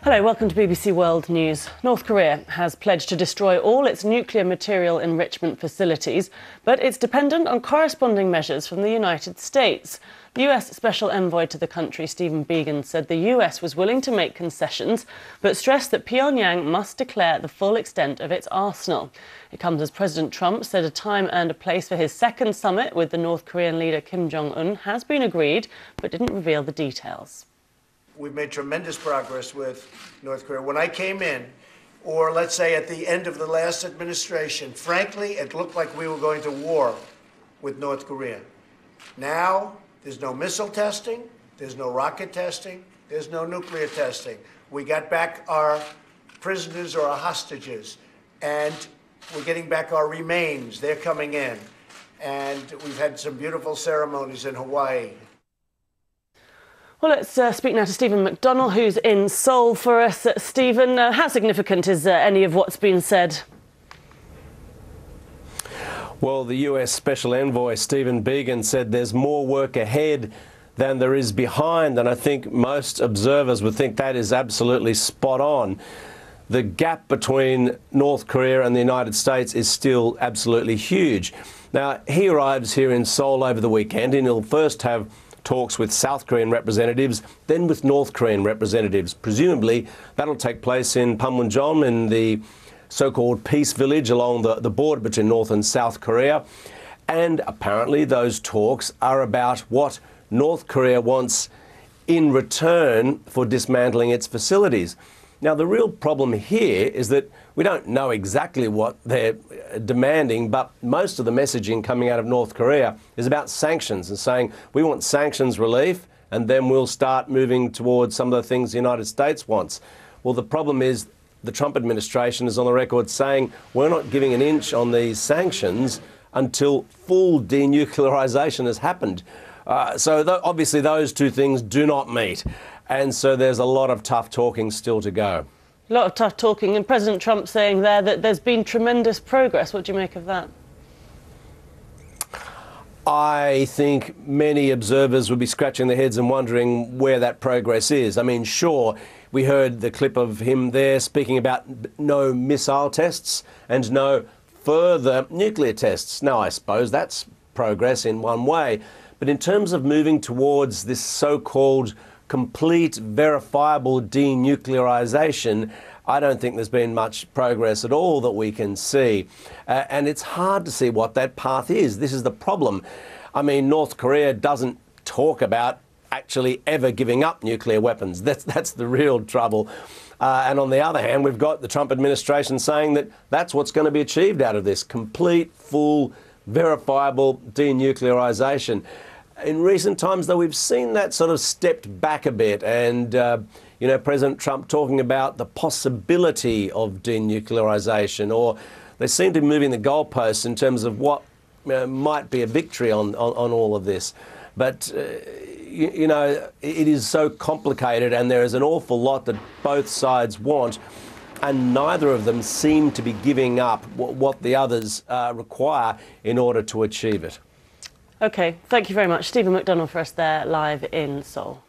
Hello, welcome to BBC World News. North Korea has pledged to destroy all its nuclear material enrichment facilities, but it's dependent on corresponding measures from the United States. The US Special Envoy to the country, Stephen Biegun, said the US was willing to make concessions, but stressed that Pyongyang must declare the full extent of its arsenal. It comes as President Trump said a time and a place for his second summit with the North Korean leader Kim Jong-un has been agreed, but didn't reveal the details. We've made tremendous progress with North Korea. When I came in, or let's say at the end of the last administration, frankly, it looked like we were going to war with North Korea. Now, there's no missile testing, there's no rocket testing, there's no nuclear testing. We got back our prisoners or our hostages, and we're getting back our remains. They're coming in. And we've had some beautiful ceremonies in Hawaii. Well, let's speak now to Stephen McDonnell, who's in Seoul for us. Stephen, how significant is any of what's been said? Well, the US Special Envoy, Stephen Biegun, said there's more work ahead than there is behind, and I think most observers would think that is absolutely spot on. The gap between North Korea and the United States is still absolutely huge. Now, he arrives here in Seoul over the weekend, and he'll first have talks with South Korean representatives, then with North Korean representatives. Presumably, that'll take place in Panmunjom, in the so-called peace village along the border between North and South Korea. And apparently those talks are about what North Korea wants in return for dismantling its facilities. Now, the real problem here is that we don't know exactly what they're demanding, but most of the messaging coming out of North Korea is about sanctions and saying we want sanctions relief and then we'll start moving towards some of the things the United States wants. Well, the problem is the Trump administration is on the record saying we're not giving an inch on these sanctions until full denuclearization has happened. Obviously those two things do not meet. And so there's a lot of tough talking still to go. A lot of tough talking, and President Trump saying there that there's been tremendous progress. What do you make of that? I think many observers would be scratching their heads and wondering where that progress is. I mean, sure, we heard the clip of him there speaking about no missile tests and no further nuclear tests. Now, I suppose that's progress in one way. But in terms of moving towards this so-called complete, verifiable denuclearization, I don't think there's been much progress at all that we can see. And it's hard to see what that path is. This is the problem. I mean, North Korea doesn't talk about actually ever giving up nuclear weapons. That's the real trouble. And on the other hand, we've got the Trump administration saying that that's what's going to be achieved out of this complete, full, verifiable denuclearization. In recent times, though, we've seen that sort of stepped back a bit, and President Trump talking about the possibility of denuclearization, or they seem to be moving the goalposts in terms of what might be a victory on all of this. But it is so complicated, and there is an awful lot that both sides want, and neither of them seem to be giving up what the others require in order to achieve it. OK, thank you very much. Stephen McDonnell for us there live in Seoul.